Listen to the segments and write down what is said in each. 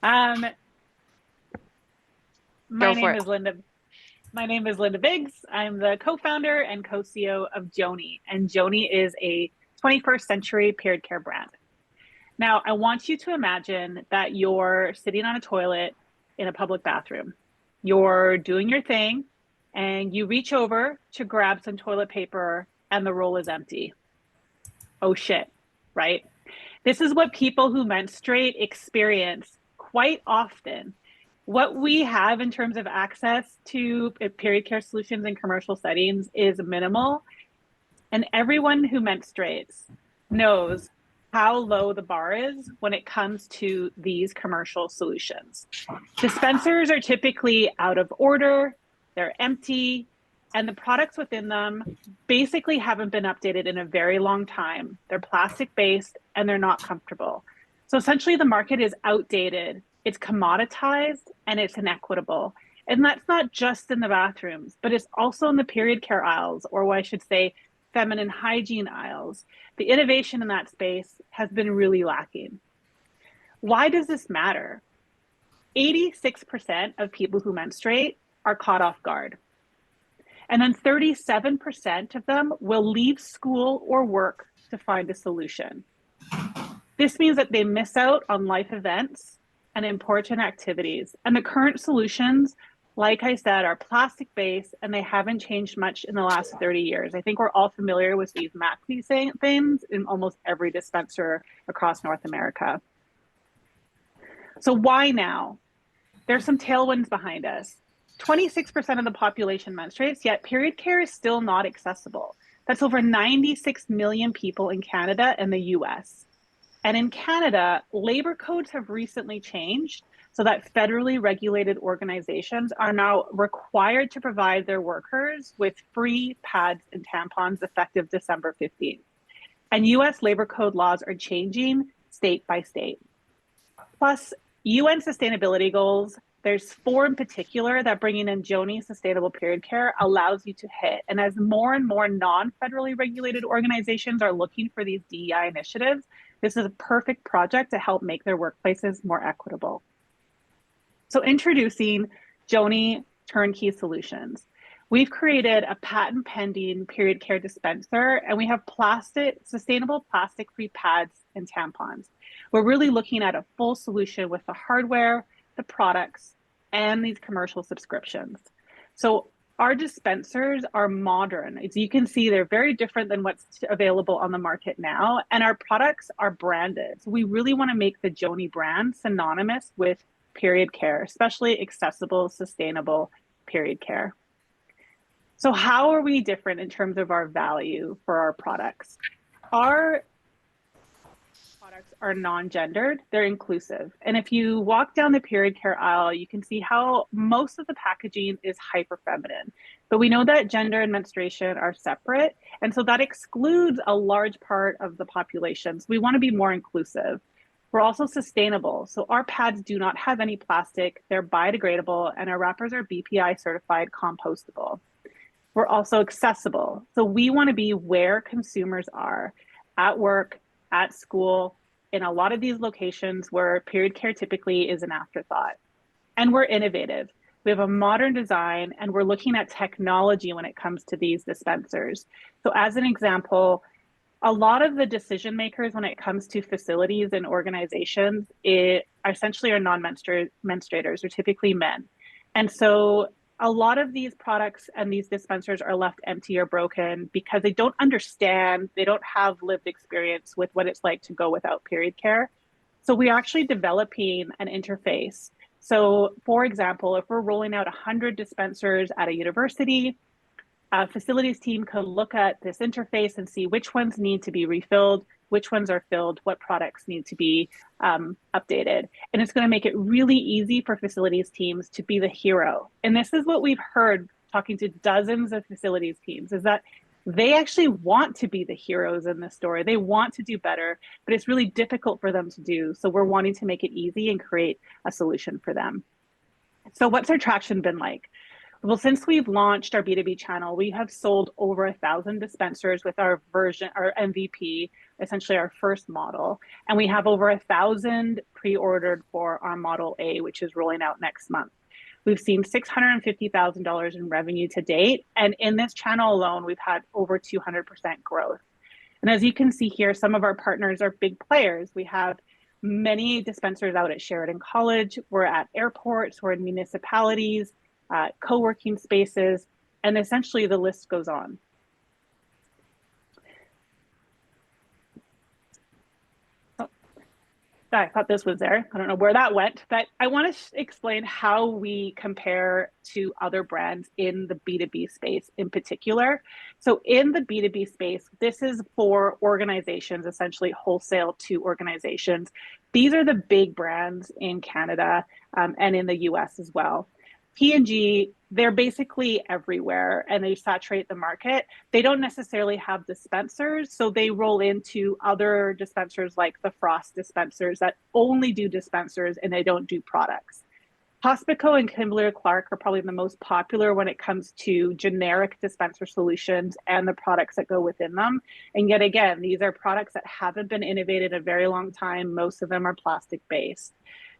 Um, Go my for name it. is Linda. My name is Linda Biggs. I'm the co-founder and co-CEO of Joni, and Joni is a 21st century period care brand. Now, I want you to imagine that you're sitting on a toilet in a public bathroom. You're doing your thing, and you reach over to grab some toilet paper, and the roll is empty. Oh shit, right? This is what people who menstruate experience quite often. What we have in terms of access to period care solutions in commercial settings is minimal. And everyone who menstruates knows how low the bar is when it comes to these commercial solutions. Dispensers are typically out of order, they're empty, and the products within them basically haven't been updated in a very long time. They're plastic based and they're not comfortable. So essentially, the market is outdated, it's commoditized, and it's inequitable. And that's not just in the bathrooms, but it's also in the period care aisles, or what I should say, feminine hygiene aisles. The innovation in that space has been really lacking. Why does this matter? 86% of people who menstruate are caught off guard. And then 37% of them will leave school or work to find a solution. This means that they miss out on life events and important activities. And the current solutions, like I said, are plastic based and they haven't changed much in the last 30 years. I think we're all familiar with these maxi things in almost every dispenser across North America. So, why now? There's some tailwinds behind us. 26% of the population menstruates, yet period care is still not accessible. That's over 96 million people in Canada and the US. And in Canada, labor codes have recently changed so that federally regulated organizations are now required to provide their workers with free pads and tampons effective December 15th. And US labor code laws are changing state by state. Plus, UN sustainability goals, there's four in particular that bringing in Joni sustainable period care allows you to hit. And as more and more non-federally regulated organizations are looking for these DEI initiatives, this is a perfect project to help make their workplaces more equitable. So introducing Joni Turnkey Solutions. We've created a patent pending period care dispenser, and we have sustainable plastic free pads and tampons. We're really looking at a full solution with the hardware, the products, and these commercial subscriptions. So our dispensers are modern. As you can see, they're very different than what's available on the market now, and our products are branded. So we really want to make the Joni brand synonymous with period care, especially accessible, sustainable period care. So, how are we different in terms of our value for our products? Our products are non-gendered, they're inclusive. And if you walk down the period care aisle, you can see how most of the packaging is hyper feminine. But we know that gender and menstruation are separate. And so that excludes a large part of the population. So we want to be more inclusive. We're also sustainable. So our pads do not have any plastic, they're biodegradable, and our wrappers are BPI certified compostable. We're also accessible. So we want to be where consumers are at work, at school, in a lot of these locations where period care typically is an afterthought. And we're innovative. We have a modern design and we're looking at technology when it comes to these dispensers. So, as an example, a lot of the decision makers when it comes to facilities and organizations essentially are non-menstruators or typically men. And so a lot of these products and these dispensers are left empty or broken because they don't understand, they don't have lived experience with what it's like to go without period care. So we're actually developing an interface. So for example, if we're rolling out 100 dispensers at a university, a facilities team could look at this interface and see which ones need to be refilled, which ones are filled, what products need to be updated. And it's going to make it really easy for facilities teams to be the hero. And this is what we've heard talking to dozens of facilities teams is that they actually want to be the heroes in this story. They want to do better, but it's really difficult for them to do. So we're wanting to make it easy and create a solution for them. So what's our traction been like? Well, since we've launched our B2B channel, we have sold over 1,000 dispensers with our version, our MVP, essentially our first model. And we have over 1,000 pre-ordered for our Model A, which is rolling out next month. We've seen $650,000 in revenue to date. And in this channel alone, we've had over 200% growth. And as you can see here, some of our partners are big players. We have many dispensers out at Sheridan College. We're at airports, we're in municipalities, co-working spaces, and essentially the list goes on. I thought this was there. I don't know where that went, but I want to explain how we compare to other brands in the B2B space in particular. So in the B2B space, this is for organizations, essentially wholesale to organizations. These are the big brands in Canada and in the US as well. P&G, they're basically everywhere and they saturate the market. They don't necessarily have dispensers, so they roll into other dispensers like the Frost dispensers that only do dispensers and they don't do products. Hospico and Kimberly-Clark are probably the most popular when it comes to generic dispenser solutions and the products that go within them. And yet again, these are products that haven't been innovated in a very long time. Most of them are plastic-based.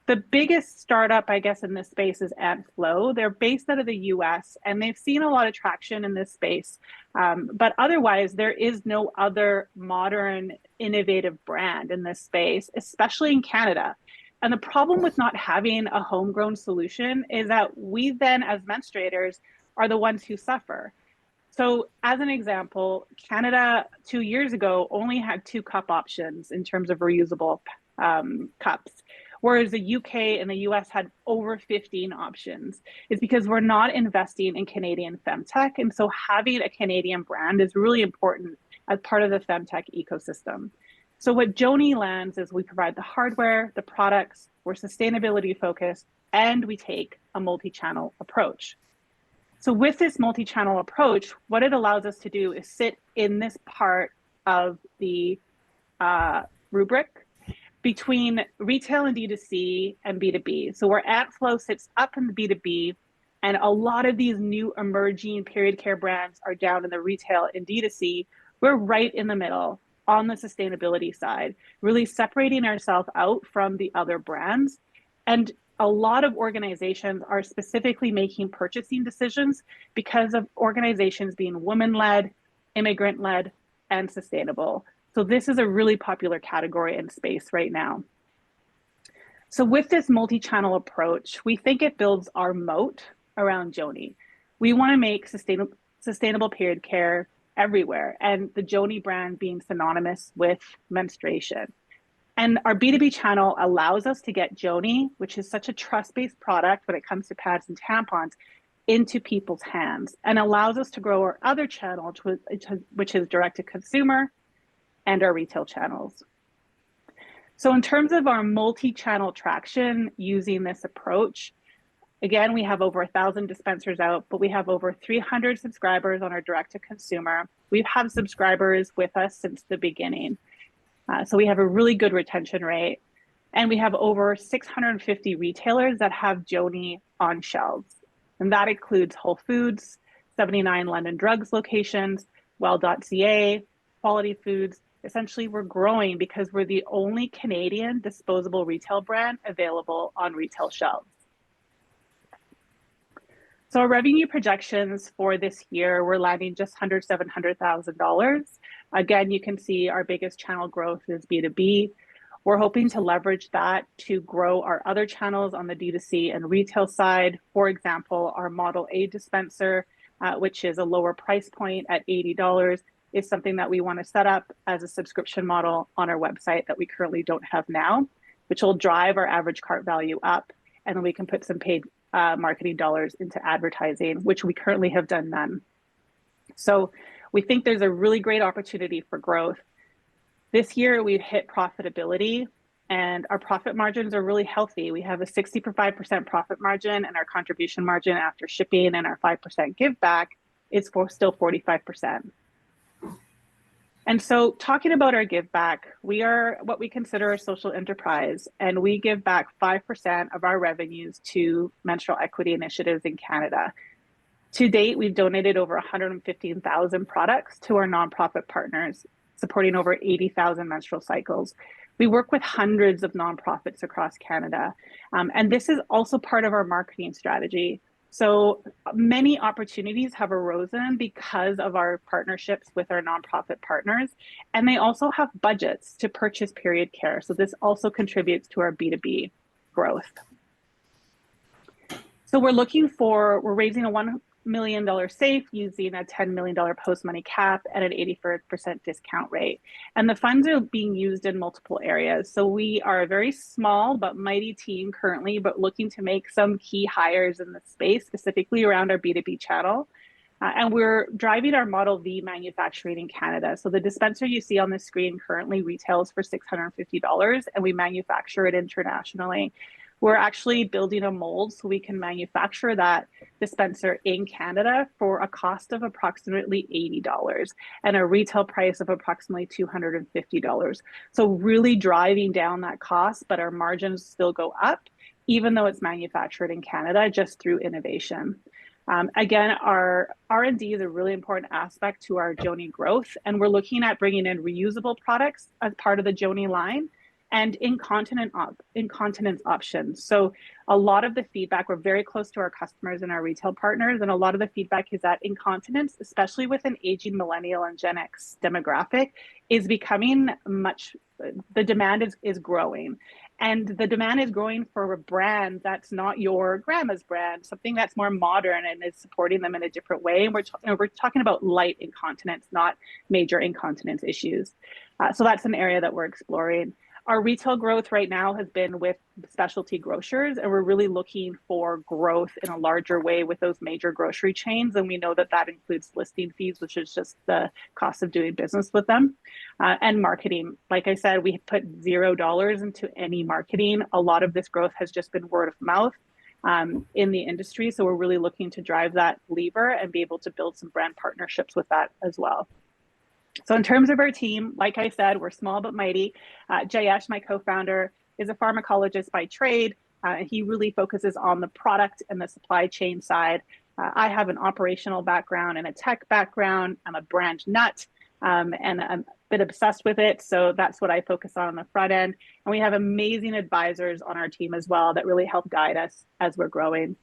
The biggest startup, I guess, in this space is AntFlow. They're based out of the US and they've seen a lot of traction in this space. But otherwise, there is no other modern, innovative brand in this space, especially in Canada. And the problem with not having a homegrown solution is that we then, as menstruators, are the ones who suffer. So as an example, Canada 2 years ago only had 2 cup options in terms of reusable cups, whereas the UK and the US had over 15 options. It's because we're not investing in Canadian femtech. And so having a Canadian brand is really important as part of the femtech ecosystem. So what Joni lands is we provide the hardware, the products, we're sustainability focused, and we take a multi-channel approach. So with this multi-channel approach, what it allows us to do is sit in this part of the rubric between retail and D2C and B2B. So where AntFlow sits up in the B2B, and a lot of these new emerging period care brands are down in the retail and D2C, we're right in the middle on the sustainability side, really separating ourselves out from the other brands. And a lot of organizations are specifically making purchasing decisions because of organizations being women-led, immigrant-led, and sustainable. So this is a really popular category in space right now. So with this multi-channel approach, we think it builds our moat around Joni. We want to make sustainable period care everywhere, and the Joni brand being synonymous with menstruation. And our B2B channel allows us to get Joni, which is such a trust-based product when it comes to pads and tampons, into people's hands, and allows us to grow our other channel, which is direct to consumer, and our retail channels. So in terms of our multi-channel traction using this approach, again, we have over 1,000 dispensers out, but we have over 300 subscribers on our direct to consumer. We've had subscribers with us since the beginning. So we have a really good retention rate. And we have over 650 retailers that have Joni on shelves. And that includes Whole Foods, 79 London Drugs locations, Well.ca, Quality Foods. Essentially, we're growing because we're the only Canadian disposable retail brand available on retail shelves. So our revenue projections for this year, we're landing just under $700,000. Again, you can see our biggest channel growth is B2B. We're hoping to leverage that to grow our other channels on the D2C and retail side. For example, our Model A dispenser, which is a lower price point at $80, is something that we want to set up as a subscription model on our website that we currently don't have now, which will drive our average cart value up. And then we can put some paid marketing dollars into advertising, which we currently have done none. So we think there's a really great opportunity for growth. This year we've hit profitability and our profit margins are really healthy. We have a 65% profit margin, and our contribution margin after shipping and our 5% give back is still 45%. And so talking about our give back, we are what we consider a social enterprise, and we give back 5% of our revenues to menstrual equity initiatives in Canada. To date, we've donated over 115,000 products to our nonprofit partners, supporting over 80,000 menstrual cycles. We work with hundreds of nonprofits across Canada, and this is also part of our marketing strategy. So many opportunities have arisen because of our partnerships with our nonprofit partners, and they also have budgets to purchase period care. So this also contributes to our B2B growth. So we're raising a $1 million safe using a $10 million post money cap and an 84% discount rate. And the funds are being used in multiple areas. So we are a very small but mighty team currently, but looking to make some key hires in the space, specifically around our B2B channel. And we're driving our Model V manufacturing in Canada. So the dispenser you see on the screen currently retails for $650, and we manufacture it internationally. We're actually building a mold so we can manufacture that dispenser in Canada for a cost of approximately $80 and a retail price of approximately $250. So really driving down that cost, but our margins still go up, even though it's manufactured in Canada, just through innovation. Again, our R&D is a really important aspect to our joni growth, and we're looking at bringing in reusable products as part of the joni line and incontinence options. So a lot of the feedback, we're very close to our customers and our retail partners, and a lot of the feedback is that incontinence, especially with an aging millennial and Gen X demographic, is becoming the demand is growing. And the demand is growing for a brand that's not your grandma's brand, something that's more modern and is supporting them in a different way. And we're talking about light incontinence, not major incontinence issues. So that's an area that we're exploring. Our retail growth right now has been with specialty grocers, and we're really looking for growth in a larger way with those major grocery chains. And we know that that includes listing fees, which is just the cost of doing business with them, and marketing. Like I said, we put $0 into any marketing. A lot of this growth has just been word of mouth in the industry. So we're really looking to drive that lever and be able to build some brand partnerships with that as well. So in terms of our team, like I said, we're small but mighty. Jayesh, my co-founder, is a pharmacologist by trade. He really focuses on the product and the supply chain side. I have an operational background and a tech background. I'm a brand nut, and I'm a bit obsessed with it. So that's what I focus on the front end. And we have amazing advisors on our team as well that really help guide us as we're growing.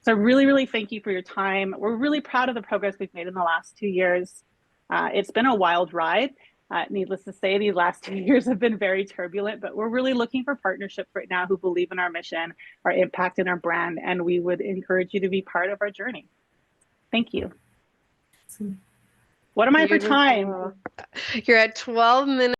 So really, really thank you for your time. We're really proud of the progress we've made in the last 2 years. It's been a wild ride. Needless to say, these last 2 years have been very turbulent, but we're really looking for partnerships right now who believe in our mission, our impact, and our brand, and we would encourage you to be part of our journey. Thank you. What am I for time? You're at 12 minutes.